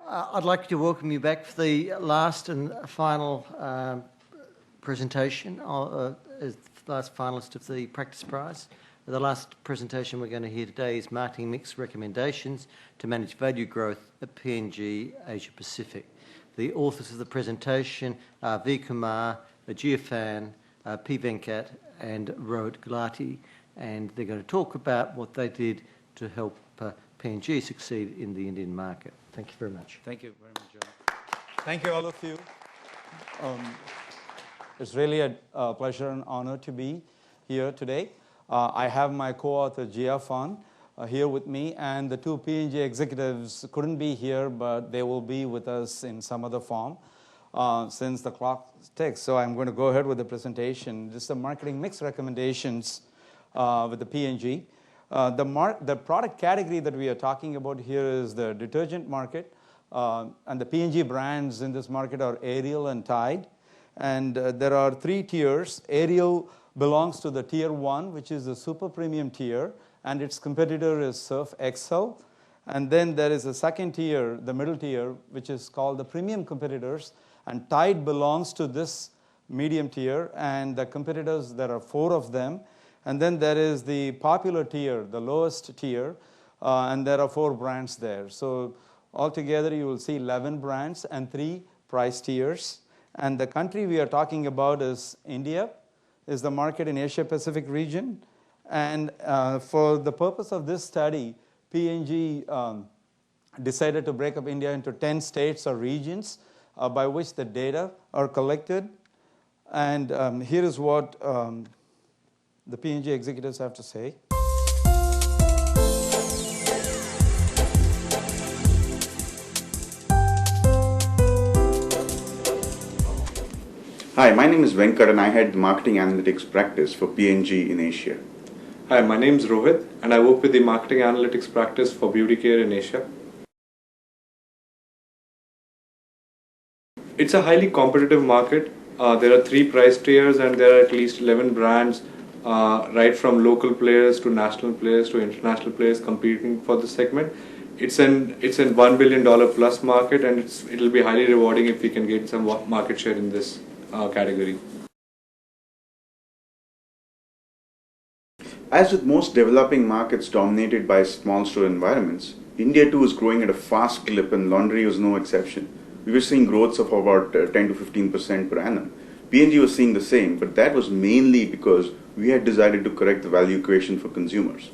I'd like to welcome you back for the last and final presentation, as the last finalist of the Practice Prize. The last presentation we're going to hear today is Marketing Mix Recommendations to Manage Value Growth at P&G Asia Pacific. The authors of the presentation are V. Kumar, Ajay Fan, P. Venkat and Rohit Gulati, and they're going to talk about what they did to help P&G succeed in the Indian market. Thank you very much. Thank you very much, John. Thank you, all of you. It's really a pleasure and honor to be here today. I have my co-author, Jia Fan, here with me, and the two P&G executives couldn't be here, but they will be with us in some other form since the clock ticks. So I'm going to go ahead with the presentation. This is the marketing mix recommendations with the P&G. The product category that we are talking about here is the detergent market, and the P&G brands in this market are Ariel and Tide. And there are three tiers. Ariel belongs to the tier 1, which is the super premium tier, and its competitor is Surf Excel. And then there is a second tier, the middle tier, which is called the premium competitors, and Tide belongs to this medium tier, and the competitors, there are 4 of them. And then there is the popular tier, the lowest tier, and there are 4 brands there. So altogether, you will see 11 brands and 3 price tiers. And the country we are talking about is India, is the market in Asia Pacific region. And for the purpose of this study, P&G decided to break up India into 10 states or regions by which the data are collected. And here is what the P&G executives have to say. Hi, my name is Venkat and I head the marketing analytics practice for P&G in Asia. Hi, my name is Rohit and I work with the marketing analytics practice for beauty care in Asia. It's a highly competitive market. There are 3 price tiers and there are at least 11 brands, right from local players to national players to international players competing for this segment. It's an $1 billion plus market, and it'll be highly rewarding if we can get some market share in this category. As with most developing markets dominated by small store environments, India too is growing at a fast clip, and laundry was no exception. We were seeing growths of about 10 to 15% per annum. P&G was seeing the same, but that was mainly because we had decided to correct the value equation for consumers.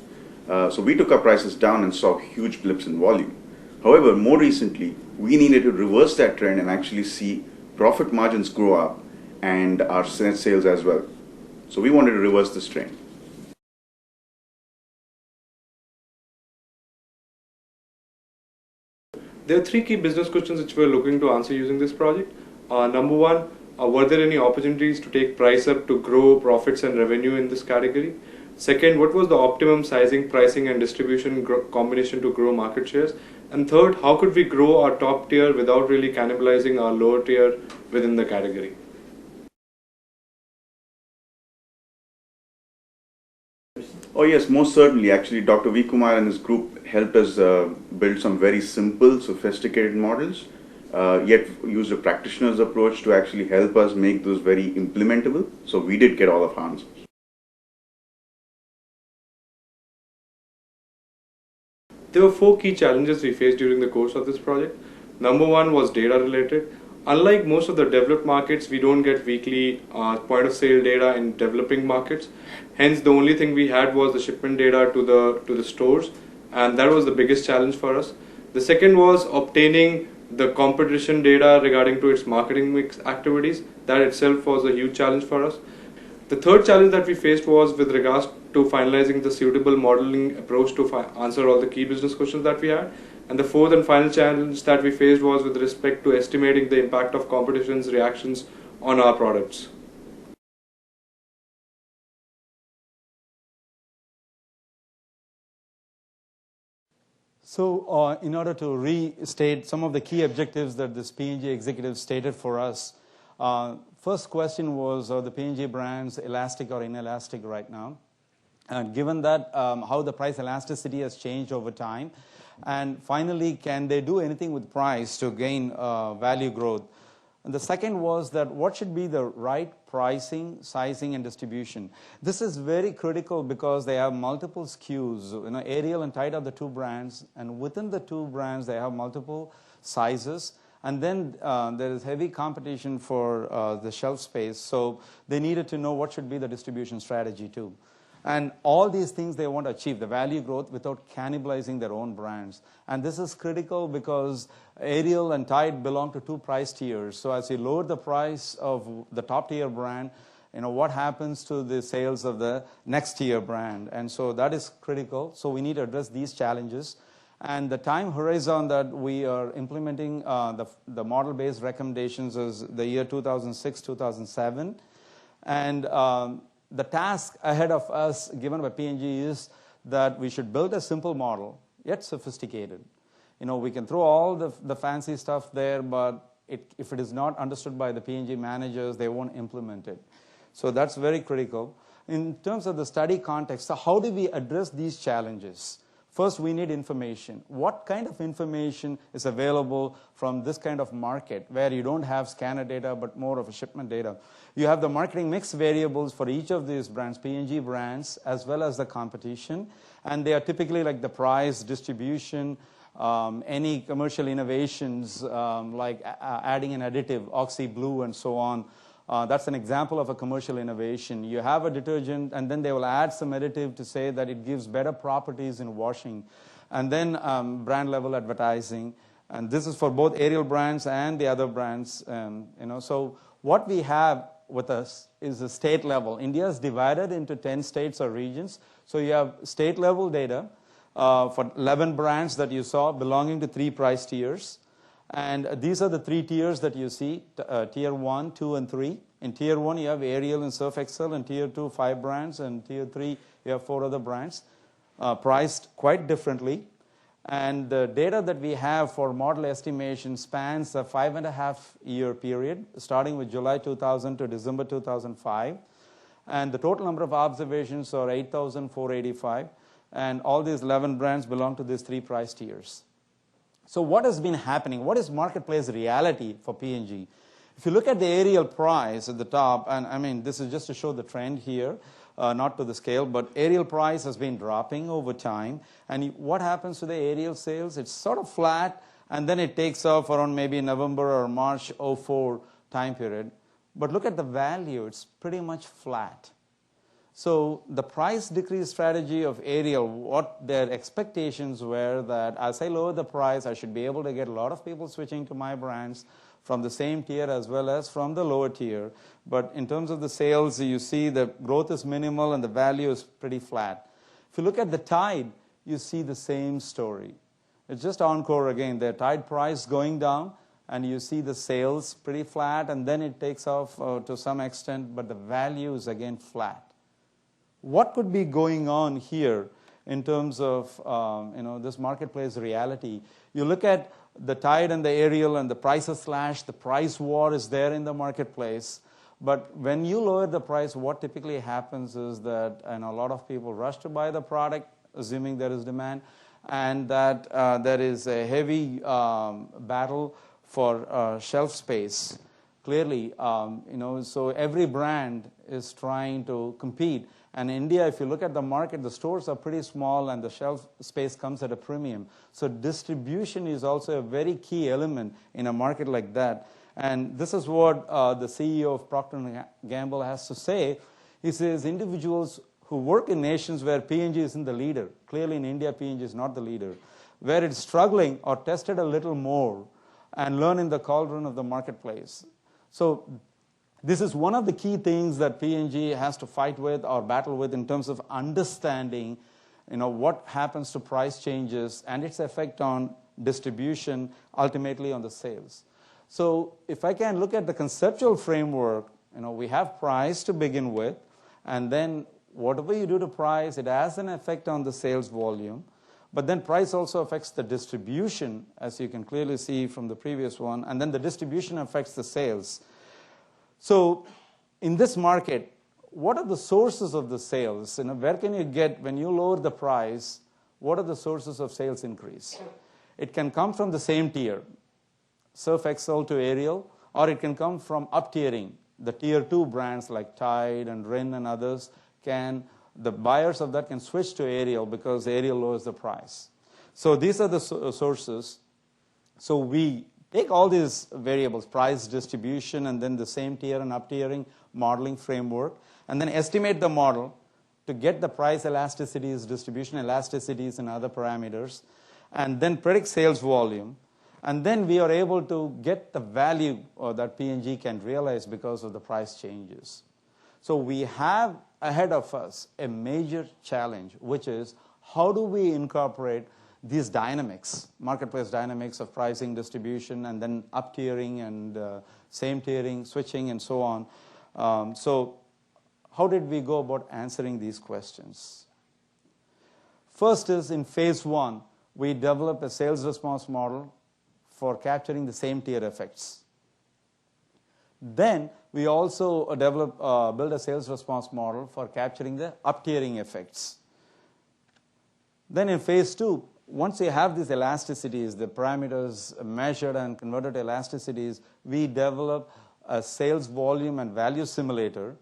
So we took our prices down and saw huge blips in volume. However, more recently, we needed to reverse that trend and actually see profit margins grow up and our net sales as well. So we wanted to reverse this trend. There are 3 key business questions which we're looking to answer using this project. Number 1, were there any opportunities to take price up to grow profits and revenue in this category? Second, what was the optimum sizing, pricing and distribution combination to grow market shares? And third, how could we grow our top tier without really cannibalizing our lower tier within the category? Oh yes, most certainly. Actually, Dr. V. Kumar and his group helped us build some very simple, sophisticated models, yet used a practitioner's approach to actually help us make those very implementable. So we did get all of our answers. There were 4 key challenges we faced during the course of this project. Number 1 was data related. Unlike most of the developed markets, we don't get weekly point of sale data in developing markets. Hence, the only thing we had was the shipment data to the stores, and that was the biggest challenge for us. The second was obtaining the competition data regarding to its marketing mix activities. That itself was a huge challenge for us. The third challenge that we faced was with regards to finalizing the suitable modeling approach to answer all the key business questions that we had. And the fourth and final challenge that we faced was with respect to estimating the impact of competition's reactions on our products. So in order to restate some of the key objectives that this P&G executive stated for us, first question was, are the P&G brands elastic or inelastic right now? And given that how the price elasticity has changed over time, And finally, can they do anything with price to gain value growth? And the second was that what should be the right pricing, sizing, and distribution. This is very critical because they have multiple SKUs. Ariel and Tide are the two brands, and within the two brands, they have multiple sizes. And then there is heavy competition for the shelf space, so they needed to know what should be the distribution strategy too. And all these things they want to achieve, the value growth, without cannibalizing their own brands. And this is critical because Ariel and Tide belong to two price tiers. So as you lower the price of the top tier brand, what happens to the sales of the next tier brand? And so that is critical. So we need to address these challenges. And the time horizon that we are implementing the model-based recommendations is the year 2006, 2007. And the task ahead of us given by P&G is that we should build a simple model, yet sophisticated. We can throw all the fancy stuff there, but if it is not understood by the P&G managers, they won't implement it. So that's very critical. In terms of the study context, so how do we address these challenges? First, we need information. What kind of information is available from this kind of market where you don't have scanner data but more of a shipment data? You have the marketing mix variables for each of these brands, P&G brands, as well as the competition. And they are typically like the price, distribution, any commercial innovations like adding an additive, Oxy Blue, and so on. That's an example of a commercial innovation. You have a detergent, and then they will add some additive to say that it gives better properties in washing. And then brand level advertising. And this is for both Ariel brands and the other brands. So what we have with us is the state level. India is divided into 10 states or regions. So you have state level data for 11 brands that you saw belonging to 3 price tiers. And these are the 3 tiers that you see, tier 1, 2, and 3. In tier 1, you have Ariel and Surf Excel. In tier 2, 5 brands. And tier 3, you have 4 other brands, priced quite differently. And the data that we have for model estimation spans a 5.5-year period, starting with July 2000 to December 2005. And the total number of observations are 8,485. And all these 11 brands belong to these 3 price tiers. So what has been happening? What is marketplace reality for P&G? If you look at the Ariel price at the top, and I mean, this is just to show the trend here, not to the scale, but Ariel price has been dropping over time. And what happens to the Ariel sales? It's sort of flat, and then it takes off around maybe November or March 04 time period. But look at the value. It's pretty much flat. So the price decrease strategy of Ariel, what their expectations were that as I lower the price, I should be able to get a lot of people switching to my brands from the same tier as well as from the lower tier. But in terms of the sales, you see the growth is minimal and the value is pretty flat. If you look at the Tide, you see the same story. It's just Encore again, the Tide price going down, and you see the sales pretty flat, and then it takes off to some extent, but the value is again flat. What could be going on here in terms of this marketplace reality? You look at the Tide and the Ariel and the prices slash, the price war is there in the marketplace. But when you lower the price, what typically happens is that a lot of people rush to buy the product, assuming there is demand, and that there is a heavy battle for shelf space. Clearly, so every brand is trying to compete. And in India, if you look at the market, the stores are pretty small and the shelf space comes at a premium. So distribution is also a very key element in a market like that. And this is what the CEO of Procter & Gamble has to say. He says individuals who work in nations where P&G isn't the leader, clearly in India, P&G is not the leader, where it's struggling or tested a little more and learn in the cauldron of the marketplace. So this is one of the key things that P&G has to fight with or battle with in terms of understanding, what happens to price changes and its effect on distribution, ultimately on the sales. So if I can look at the conceptual framework, we have price to begin with, and then whatever you do to price, it has an effect on the sales volume. But then price also affects the distribution, as you can clearly see from the previous one, and then the distribution affects the sales. So in this market, what are the sources of the sales? Where can you get, when you lower the price, what are the sources of sales increase? It can come from the same tier, Surf Excel to Ariel, or it can come from up-tiering. The tier 2 brands like Tide and Rin and others the buyers of that can switch to Ariel because Ariel lowers the price. So these are the sources. So we take all these variables, price, distribution, and then the same tier and up-tiering modeling framework, and then estimate the model to get the price elasticities, distribution elasticities, and other parameters, and then predict sales volume. And then we are able to get the value that P&G can realize because of the price changes. So we have ahead of us a major challenge, which is how do we incorporate these dynamics, marketplace dynamics of pricing, distribution, and then up-tiering and same tiering, switching, and so on. So how did we go about answering these questions? First is in phase 1, we develop a sales response model for capturing the same tier effects. Then we also build a sales response model for capturing the up-tiering effects. Then in phase 2, once you have these elasticities, the parameters measured and converted to elasticities, we develop a sales volume and value simulator,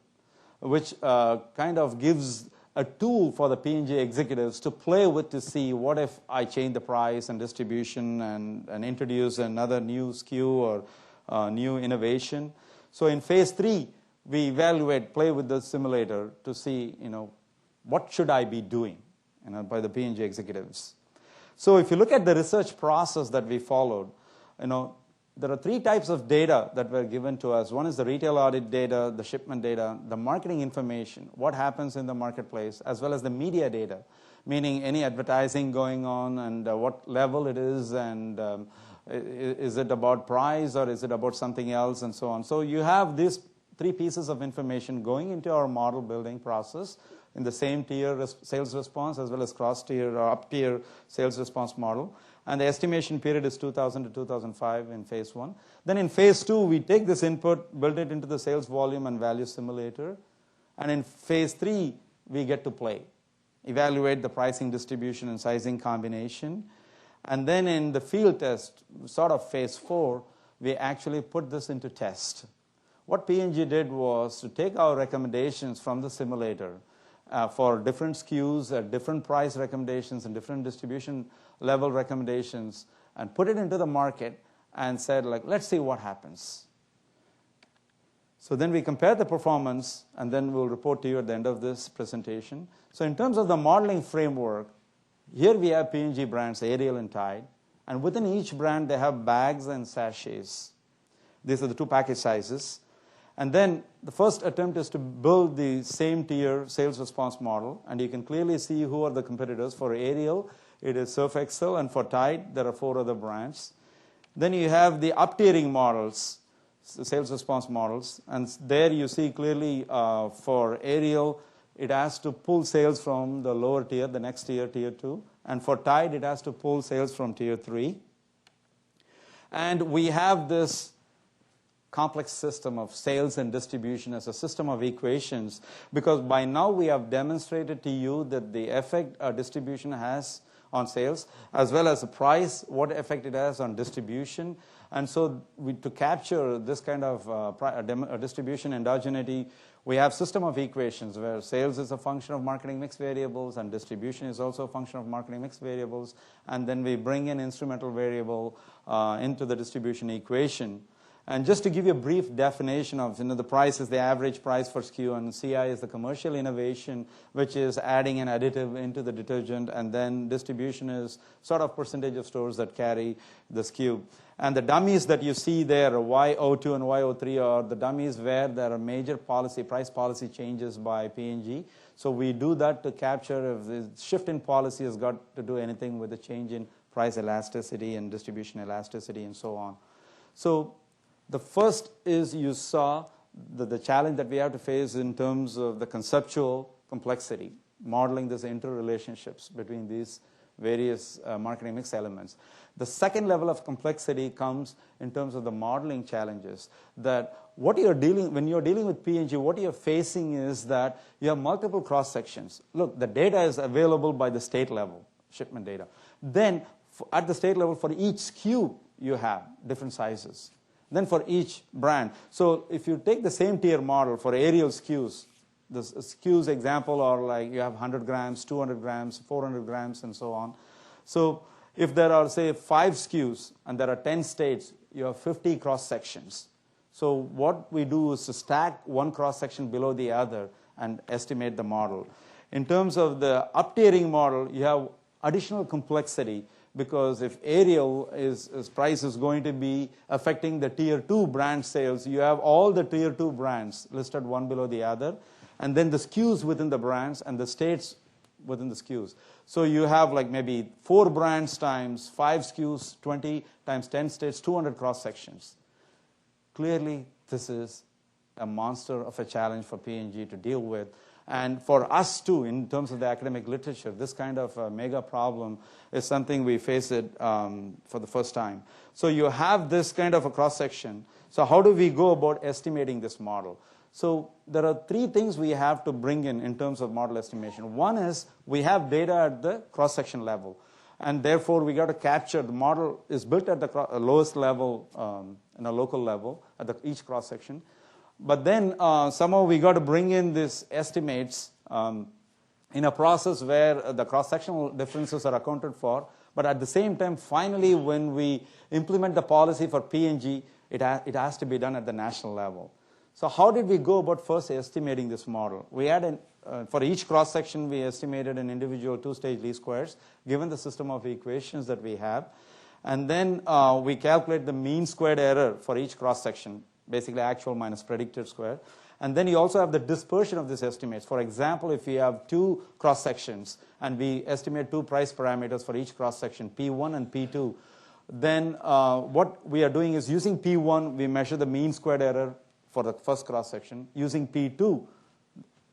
which kind of gives a tool for the P&G executives to play with to see what if I change the price and distribution and introduce another new SKU or new innovation. So in phase 3, we evaluate, play with the simulator to see, what should I be doing, by the P&G executives. So if you look at the research process that we followed, there are 3 types of data that were given to us. One is the retail audit data, the shipment data, the marketing information, what happens in the marketplace, as well as the media data, meaning any advertising going on and what level it is, and is it about price or is it about something else, and so on. So you have these 3 pieces of information going into our model building process in the same tier sales response as well as cross-tier or up-tier sales response model. And the estimation period is 2000 to 2005 in phase 1. Then in phase 2, we take this input, build it into the sales volume and value simulator. And in phase 3, we get to play, evaluate the pricing, distribution, and sizing combination. And then in the field test, sort of phase 4, we actually put this into test. What P&G did was to take our recommendations from the simulator for different SKUs, different price recommendations, and different distribution level recommendations, and put it into the market and said, let's see what happens. So then we compare the performance, and then we'll report to you at the end of this presentation. So in terms of the modeling framework, here we have P&G brands, Ariel and Tide, and within each brand they have bags and sachets. These are the 2 package sizes. And then the first attempt is to build the same tier sales response model, and you can clearly see who are the competitors. For Ariel, it is Surf Excel, and for Tide, there are 4 other brands. Then you have the up-tiering models, the sales response models, and there you see clearly for Ariel, it has to pull sales from the lower tier, the next tier, tier 2, and for Tide, it has to pull sales from tier 3. And we have this complex system of sales and distribution as a system of equations, because by now we have demonstrated to you that the effect distribution has on sales, as well as the price, what effect it has on distribution. And so to capture this kind of distribution endogeneity, we have system of equations where sales is a function of marketing mix variables and distribution is also a function of marketing mix variables, and then we bring in instrumental variable into the distribution equation. And just to give you a brief definition of, the price is the average price for SKU, and CI is the commercial innovation, which is adding an additive into the detergent, and then distribution is sort of percentage of stores that carry the SKU. And the dummies that you see there, Y02 and Y03, are the dummies where there are major price policy changes by P&G. So we do that to capture if the shift in policy has got to do anything with the change in price elasticity and distribution elasticity and so on. So the first is you saw the challenge that we have to face in terms of the conceptual complexity, modeling these interrelationships between these various marketing mix elements. The second level of complexity comes in terms of the modeling challenges, that when you're dealing with P&G, what you're facing is that you have multiple cross sections. Look, the data is available by the state level. shipment data. Then at the state level, for each SKU, you have different sizes. Then for each brand. So if you take the same tier model for aerial SKUs, the SKUs example are like you have 100 grams, 200 grams, 400 grams, and so on. So if there are, say, 5 SKUs and there are 10 states, you have 50 cross-sections. So what we do is to stack one cross-section below the other and estimate the model. In terms of the up-tiering model, you have additional complexity, because if aerial price is going to be affecting the tier 2 brand sales, you have all the tier 2 brands listed one below the other, and then the SKUs within the brands and the states within the SKUs. So you have like maybe 4 brands times 5 SKUs, 20 times 10 states, 200 cross-sections. Clearly, this is a monster of a challenge for P&G to deal with. And for us too, in terms of the academic literature, this kind of a mega problem is something we face it for the first time. So you have this kind of a cross-section. So how do we go about estimating this model? So there are 3 things we have to bring in terms of model estimation. One is we have data at the cross-section level. And therefore, we got to capture, the model is built at the lowest level, in a local level, at each cross-section. But then somehow we got to bring in these estimates in a process where the cross-sectional differences are accounted for. But at the same time, finally, when we implement the policy for P&G, it has to be done at the national level. So how did we go about first estimating this model? We had for each cross-section, we estimated an individual 2-stage least squares, given the system of equations that we have. And then we calculate the mean squared error for each cross-section, basically actual minus predicted square. And then you also have the dispersion of these estimates. For example, if you have 2 cross-sections and we estimate 2 price parameters for each cross-section, P1 and P2, then what we are doing is using P1, we measure the mean squared error for the first cross-section. Using P2,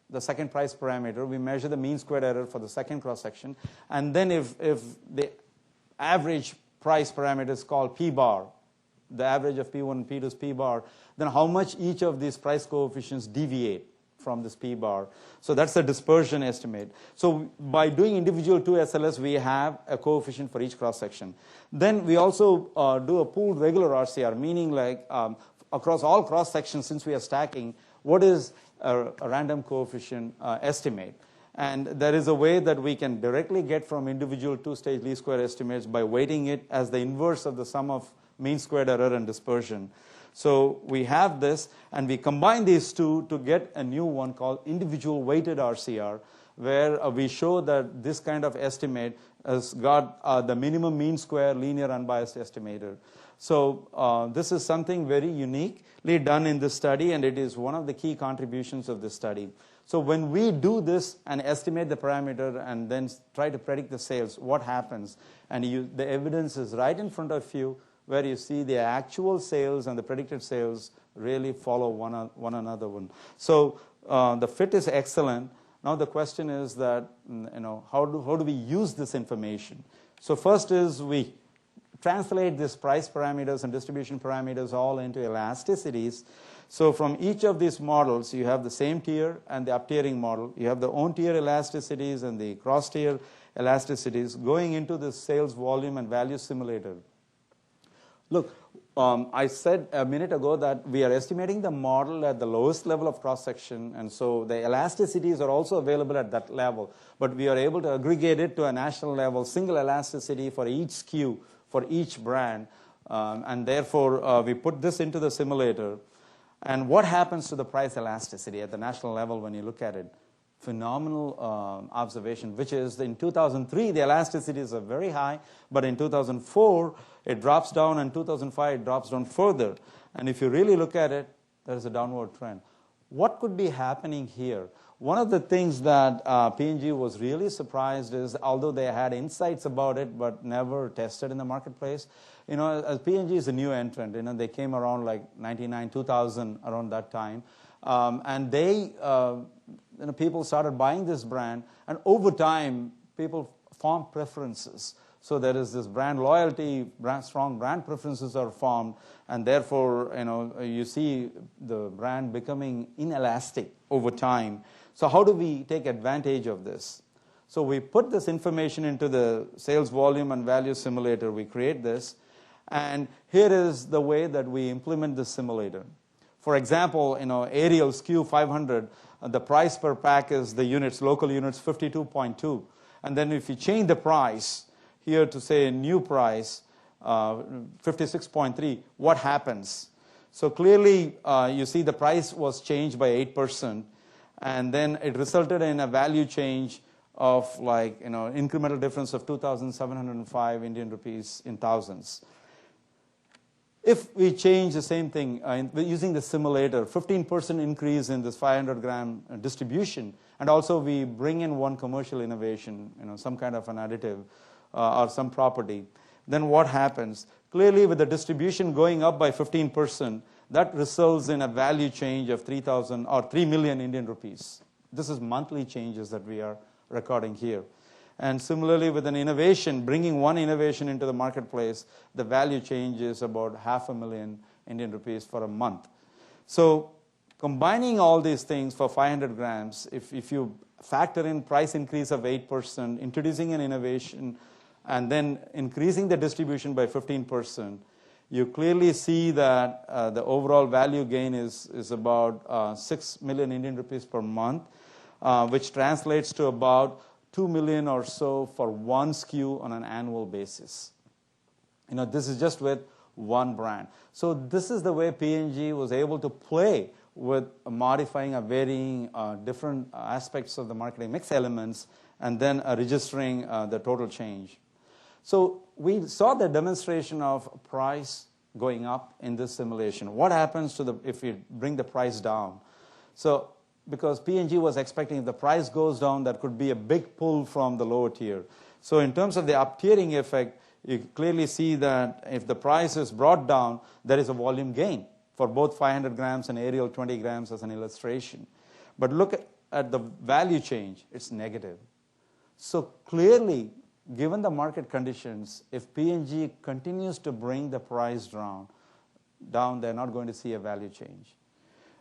the second price parameter, we measure the mean squared error for the second cross-section. And then if the average price parameter is called P bar, the average of P1 and P2 is P bar, then how much each of these price coefficients deviate from this P bar. So that's the dispersion estimate. So by doing individual 2 SLS, we have a coefficient for each cross-section. Then we also do a pooled regular RCR, meaning like across all cross-sections, since we are stacking, what is a random coefficient estimate? And there is a way that we can directly get from individual 2-stage least square estimates by weighting it as the inverse of the sum of mean squared error and dispersion. So we have this, and we combine these two to get a new one called individual weighted RCR, where we show that this kind of estimate has got the minimum mean square linear unbiased estimator. So this is something very uniquely done in this study, and it is one of the key contributions of this study. So when we do this and estimate the parameter and then try to predict the sales, what happens? And the evidence is right in front of you, where you see the actual sales and the predicted sales really follow one another. So the fit is excellent. Now the question is that, how do we use this information? So first is we translate these price parameters and distribution parameters all into elasticities. So from each of these models, you have the same tier and the up-tiering model. You have the own-tier elasticities and the cross-tier elasticities going into the sales volume and value simulator. Look, I said a minute ago that we are estimating the model at the lowest level of cross-section, and so the elasticities are also available at that level. But we are able to aggregate it to a national level, single elasticity for each SKU, for each brand, and therefore we put this into the simulator. And what happens to the price elasticity at the national level when you look at it? Phenomenal observation, which is in 2003, the elasticities are very high, but in 2004, it drops down, and 2005, it drops down further. And if you really look at it, there is a downward trend. What could be happening here? One of the things that P&G was really surprised is, although they had insights about it, but never tested in the marketplace, as P&G is a new entrant, they came around like 99, 2000, around that time, and they, people started buying this brand, and over time, people formed preferences. So there is this brand loyalty, strong brand preferences are formed, and therefore, you see the brand becoming inelastic over time. So how do we take advantage of this? So we put this information into the sales volume and value simulator. We create this. And here is the way that we implement this simulator. For example, aerial SKU 500, the price per pack is the units, local units, 52.2. And then if you change the price here to say a new price, 56.3, what happens? So clearly, you see the price was changed by 8%, and then it resulted in a value change of incremental difference of 2,705 Indian rupees in thousands. If we change the same thing using the simulator, 15% increase in this 500-gram distribution, and also we bring in one commercial innovation, some kind of an additive or some property, then what happens? Clearly, with the distribution going up by 15%, that results in a value change of 3,000 or 3 million Indian rupees. This is monthly changes that we are recording here. And similarly, with an innovation, bringing one innovation into the marketplace, the value change is about 500,000 Indian rupees for a month. So combining all these things for 500 grams, if you factor in price increase of 8%, introducing an innovation, and then increasing the distribution by 15%, you clearly see that the overall value gain is about 6 million Indian rupees per month, which translates to about 2 million or so for one SKU on an annual basis. This is just with one brand. So this is the way P&G was able to play with modifying or varying different aspects of the marketing mix elements and then registering the total change. So we saw the demonstration of price going up in this simulation. What happens if we bring the price down? So because P&G was expecting if the price goes down, that could be a big pull from the lower tier. So in terms of the up-tiering effect, you clearly see that if the price is brought down, there is a volume gain for both 500 grams and aerial 20 grams as an illustration. But look at the value change, it's negative. So clearly, given the market conditions, if P&G continues to bring the price down, they're not going to see a value change.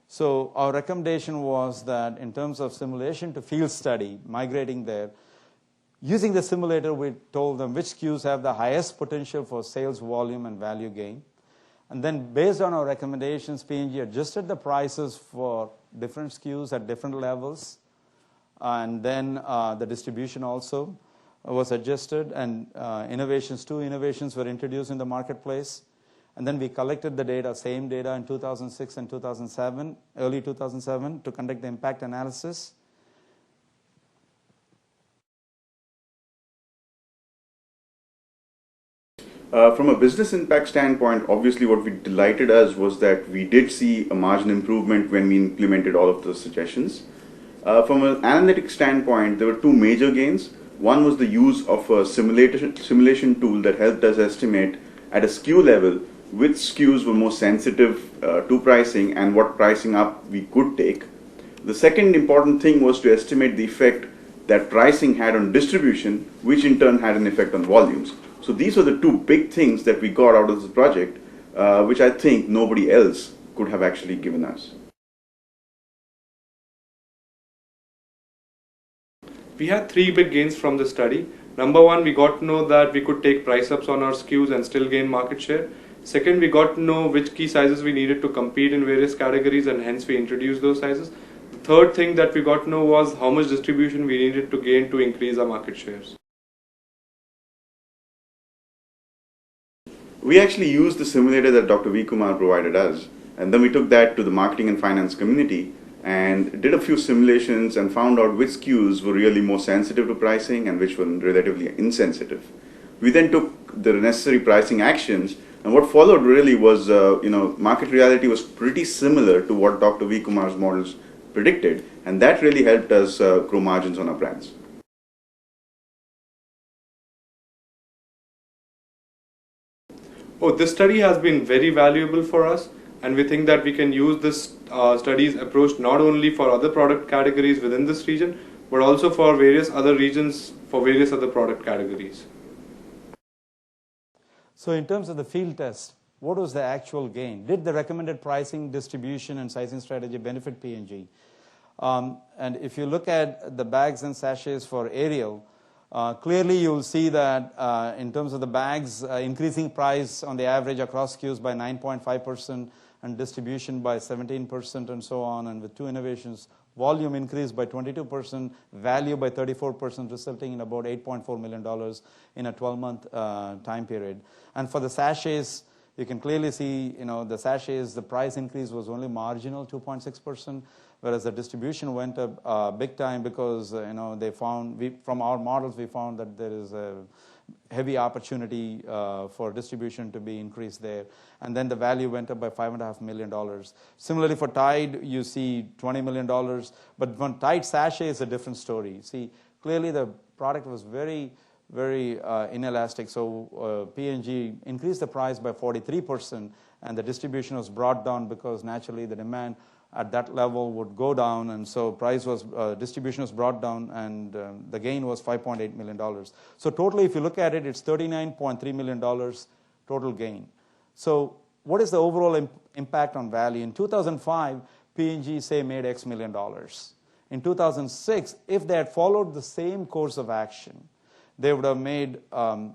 So our recommendation was that in terms of simulation to field study, migrating there, using the simulator, we told them which SKUs have the highest potential for sales volume and value gain. And then based on our recommendations, P&G adjusted the prices for different SKUs at different levels. And then the distribution also was adjusted, and two innovations were introduced in the marketplace. And then we collected the data, same data in 2006 and 2007, early 2007, to conduct the impact analysis. From a business impact standpoint, obviously what delighted us was that we did see a margin improvement when we implemented all of the suggestions. From an analytics standpoint, there were two major gains. One was the use of a simulation tool that helped us estimate at a SKU level which SKUs were more sensitive to pricing and what pricing up we could take. The second important thing was to estimate the effect that pricing had on distribution, which in turn had an effect on volumes. So these were the two big things that we got out of this project, which I think nobody else could have actually given us. We had three big gains from the study. Number one, we got to know that we could take price ups on our SKUs and still gain market share. Second, we got to know which key sizes we needed to compete in various categories, and hence we introduced those sizes. The third thing that we got to know was how much distribution we needed to gain to increase our market shares. We actually used the simulator that Dr. V. Kumar provided us, and then we took that to the marketing and finance community and did a few simulations and found out which SKUs were really more sensitive to pricing and which were relatively insensitive. We then took the necessary pricing actions, and what followed really was, market reality was pretty similar to what Dr. V. Kumar's models predicted, and that really helped us grow margins on our brands. This study has been very valuable for us, and we think that we can use this study's approach not only for other product categories within this region, but also for various other regions for various other product categories. So in terms of the field test, what was the actual gain? Did the recommended pricing, distribution, and sizing strategy benefit P&G? And if you look at the bags and sachets for Ariel, clearly you'll see that in terms of the bags, increasing price on the average across SKUs by 9.5% and distribution by 17% and so on. And with two innovations, volume increased by 22%, value by 34%, resulting in about $8.4 million in a 12-month time period. And for the sachets, you can clearly see, the sachets, the price increase was only marginal, 2.6%, whereas the distribution went up big time because, they found, from our models, we found that there is a heavy opportunity for distribution to be increased there. And then the value went up by $5.5 million. Similarly, for Tide, you see $20 million. But when Tide sachet is a different story. See, clearly the product was very inelastic. So P&G increased the price by 43%, and the distribution was brought down because naturally the demand at that level would go down, and so distribution was brought down, and the gain was $5.8 million. So totally, if you look at it, it's $39.3 million total gain. So what is the overall impact on value? In 2005, P&G, say, made X million dollars. In 2006, if they had followed the same course of action, they would have made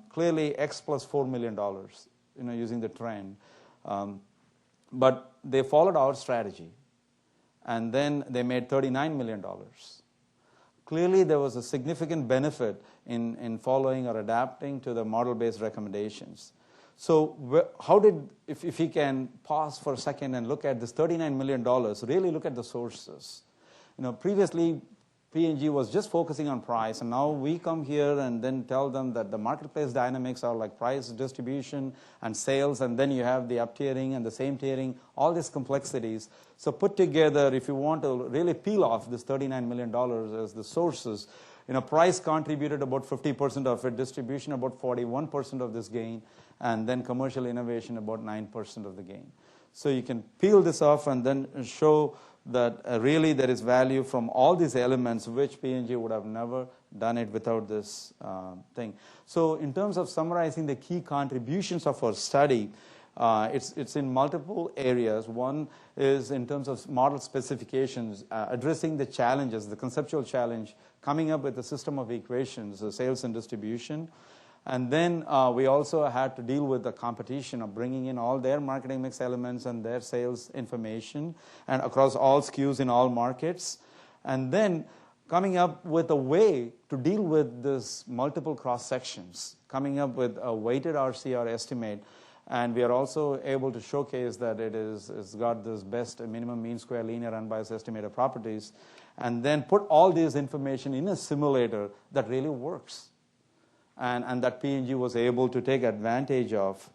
clearly X plus $4 million, using the trend. But they followed our strategy, and then they made $39 million. Clearly, there was a significant benefit in following or adapting to the model-based recommendations. So if you can pause for a second and look at this $39 million, really look at the sources. Previously, P&G was just focusing on price, and now we come here and then tell them that the marketplace dynamics are like price, distribution, and sales, and then you have the up-tiering and the same tiering, all these complexities. So put together, if you want to really peel off this $39 million as the sources, price contributed about 50% of it, distribution about 41% of this gain, and then commercial innovation about 9% of the gain. So you can peel this off and then show that really there is value from all these elements, which P&G would have never done it without this thing. So in terms of summarizing the key contributions of our study, it's in multiple areas. One is in terms of model specifications, addressing the challenges, the conceptual challenge, coming up with a system of equations, sales and distribution. And then we also had to deal with the competition of bringing in all their marketing mix elements and their sales information and across all SKUs in all markets. And then coming up with a way to deal with this multiple cross-sections, coming up with a weighted RCR estimate. And we are also able to showcase that it's got this best minimum mean square linear unbiased estimator properties, and then put all this information in a simulator that really works. And that P&G was able to take advantage of.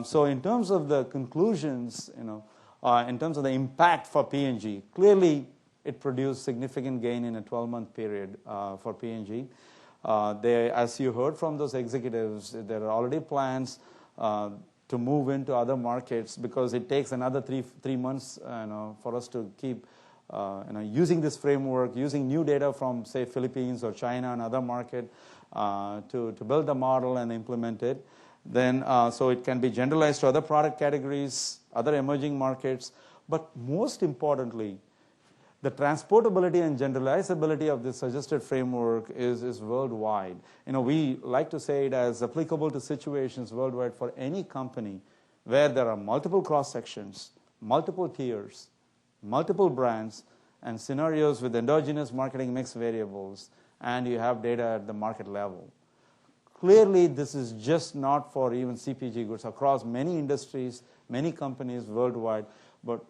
So in terms of the conclusions, in terms of the impact for P&G, clearly it produced significant gain in a 12-month period for P&G. As you heard from those executives, there are already plans to move into other markets because it takes another three months for us to keep using this framework, using new data from, say, Philippines or China and other market, to build the model and implement it. Then, so it can be generalized to other product categories, other emerging markets. But most importantly, the transportability and generalizability of this suggested framework is worldwide. We like to say it as applicable to situations worldwide for any company where there are multiple cross-sections, multiple tiers, multiple brands, and scenarios with endogenous marketing mix variables, and you have data at the market level. Clearly, this is just not for even CPG goods, across many industries, many companies worldwide.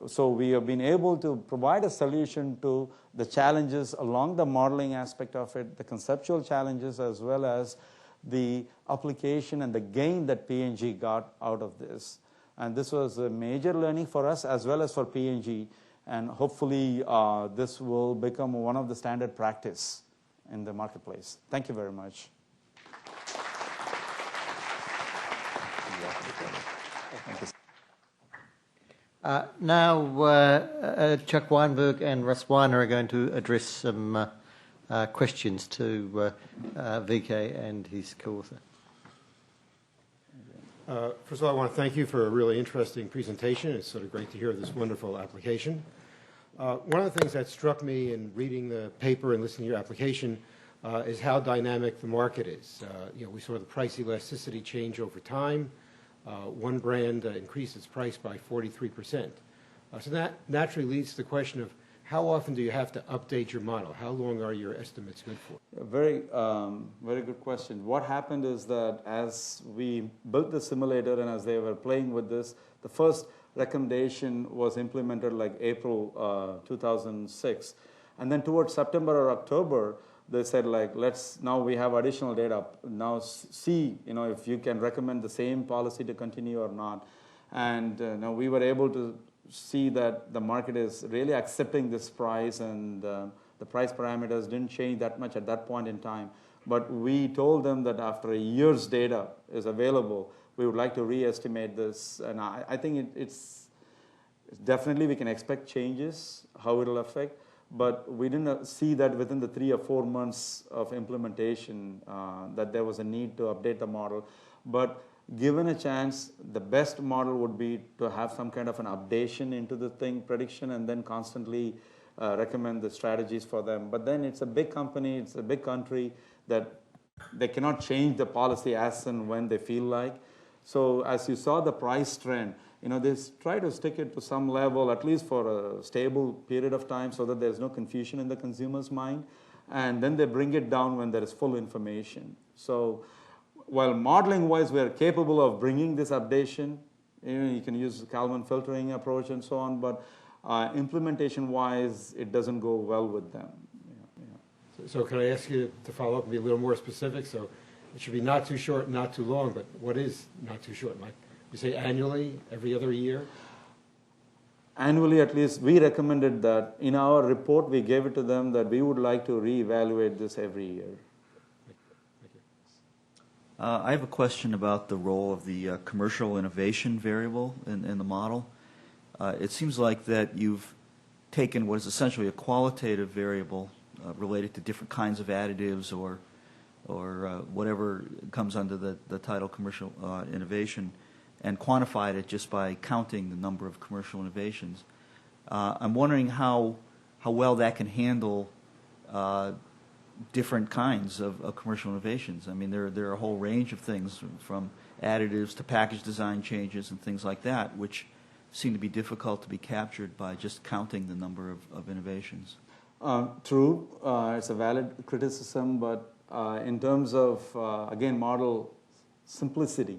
So we have been able to provide a solution to the challenges along the modeling aspect of it, the conceptual challenges, as well as the application and the gain that P&G got out of this. And this was a major learning for us as well as for P&G. And hopefully, this will become one of the standard practice in the marketplace. Thank you very much. Now, Chuck Weinberg and Russ Weiner are going to address some questions to VK and his co-author. First of all, I want to thank you for a really interesting presentation. It's sort of great to hear this wonderful application. One of the things that struck me in reading the paper and listening to your application is how dynamic the market is. We saw the price elasticity change over time. One brand increased its price by 43%. So that naturally leads to the question of how often do you have to update your model? How long are your estimates good for? Very good question. What happened is that as we built the simulator and as they were playing with this, the first recommendation was implemented like April 2006. And then towards September or October, they said now we have additional data. Now see, if you can recommend the same policy to continue or not. And now we were able to see that the market is really accepting this price, and the price parameters didn't change that much at that point in time. But we told them that after a year's data is available, we would like to re-estimate this. And I think it's definitely we can expect changes, how it will affect. But we didn't see that within the 3 or 4 months of implementation that there was a need to update the model. But given a chance, the best model would be to have some kind of an updation into the prediction, and then constantly recommend the strategies for them. But then it's a big company, it's a big country, that they cannot change the policy as and when they feel like. So as you saw the price trend, they try to stick it to some level, at least for a stable period of time, so that there's no confusion in the consumer's mind. And then they bring it down when there is full information. So while modeling-wise, we are capable of bringing this updation, you can use the Kalman filtering approach and so on, but implementation-wise, it doesn't go well with them. So can I ask you to follow up and be a little more specific? So it should be not too short, not too long, but what is not too short? Like you say annually, every other year? Annually, at least, we recommended that. In our report, we gave it to them that we would like to reevaluate this every year. I have a question about the role of the commercial innovation variable in the model. It seems like that you've taken what is essentially a qualitative variable related to different kinds of additives or whatever comes under the title commercial innovation, and quantified it just by counting the number of commercial innovations. I'm wondering how well that can handle different kinds of commercial innovations. I mean, there are a whole range of things, from additives to package design changes and things like that, which seem to be difficult to be captured by just counting the number of innovations. True, it's a valid criticism, but in terms of, again, model simplicity,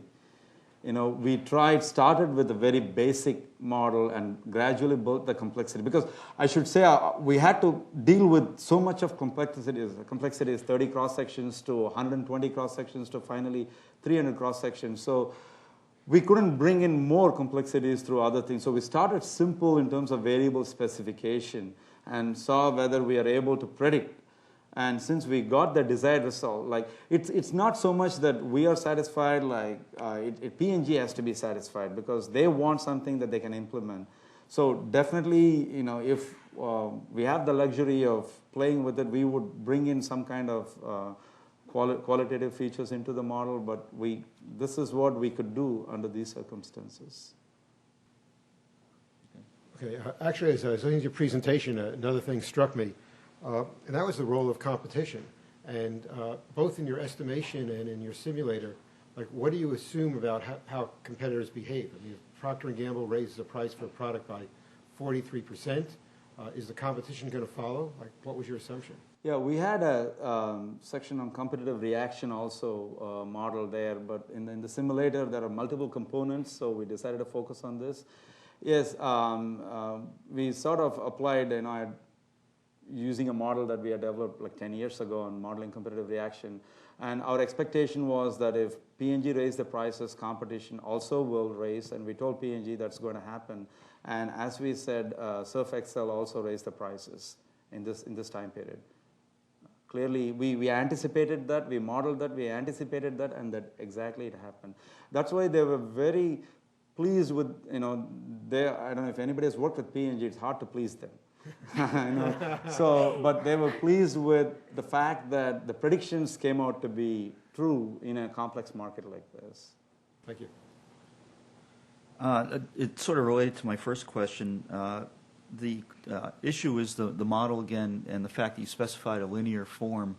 we started with a very basic model and gradually built the complexity. Because I should say we had to deal with so much of complexities. The complexity is 30 cross-sections to 120 cross-sections to finally 300 cross-sections. So we couldn't bring in more complexities through other things. So we started simple in terms of variable specification and saw whether we are able to predict. And since we got the desired result, it's not so much that we are satisfied, P&G has to be satisfied because they want something that they can implement. So definitely, if we have the luxury of playing with it, we would bring in some kind of qualitative features into the model, but this is what we could do under these circumstances. Okay, actually, as I was listening to your presentation, another thing struck me. And that was the role of competition. And both in your estimation and in your simulator, what do you assume about how competitors behave? I mean, if Procter & Gamble raises the price for a product by 43%, is the competition going to follow? What was your assumption? Yeah, we had a section on competitive reaction also modeled there, but in the simulator, there are multiple components, so we decided to focus on this. Yes, we sort of applied, using a model that we had developed 10 years ago on modeling competitive reaction. And our expectation was that if P&G raised the prices, competition also will raise, and we told P&G that's going to happen. And as we said, Surf Excel also raised the prices in this time period. Clearly, we anticipated that, we modeled that, we anticipated that, and that exactly it happened. That's why they were very pleased with, I don't know if anybody has worked with P&G, it's hard to please them. But they were pleased with the fact that the predictions came out to be true in a complex market like this. Thank you. It's sort of related to my first question. the issue is the model again, and the fact that you specified a linear form.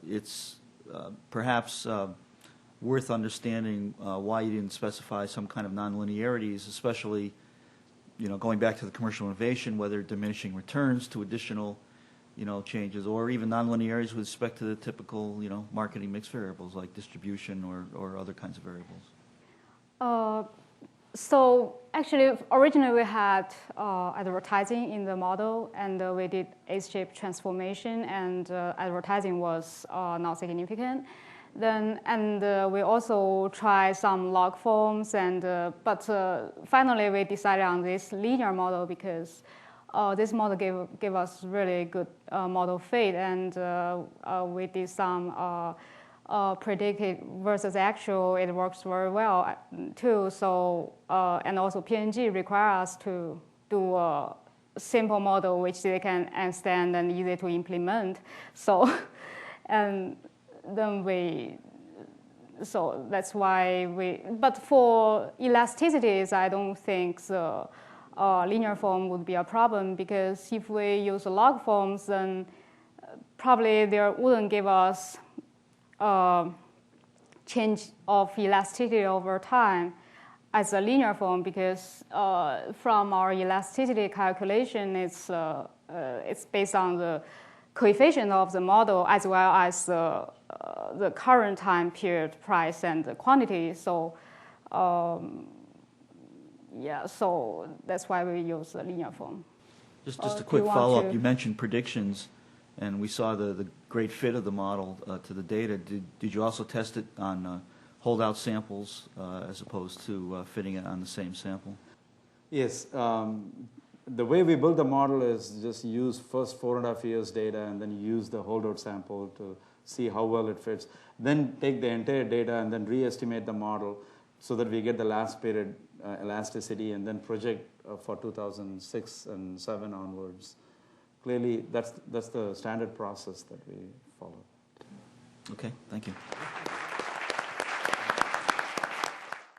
It's perhaps worth understanding why you didn't specify some kind of nonlinearities, especially, going back to the commercial innovation, whether diminishing returns to additional, changes, or even nonlinearities with respect to the typical, marketing mix variables like distribution or other kinds of variables. So actually, originally we had advertising in the model, and we did S-shape transformation, and advertising was not significant. Then, we also tried some log forms, but finally we decided on this linear model because this model gave us really good model fit, and we did some predicted versus actual. It works very well too. So and also P&G require us to do a simple model which they can understand and easy to implement. So and then so that's why but for elasticities, I don't think the linear form would be a problem, because if we use log forms, then probably they wouldn't give us change of elasticity over time as a linear form, because from our elasticity calculation, it's based on the coefficient of the model as well as the current time period price and the quantity. So so that's why we use the linear form. Just a quick follow-up. You mentioned predictions, and we saw the great fit of the model to the data. Did you also test it on holdout samples as opposed to fitting it on the same sample? Yes. The way we build the model is just use first 4.5 years data and then use the holdout sample to see how well it fits. Then take the entire data and then re-estimate the model so that we get the last period elasticity, and then project for 2006 and 7 onwards. Clearly, that's the standard process that we follow. Okay, thank you.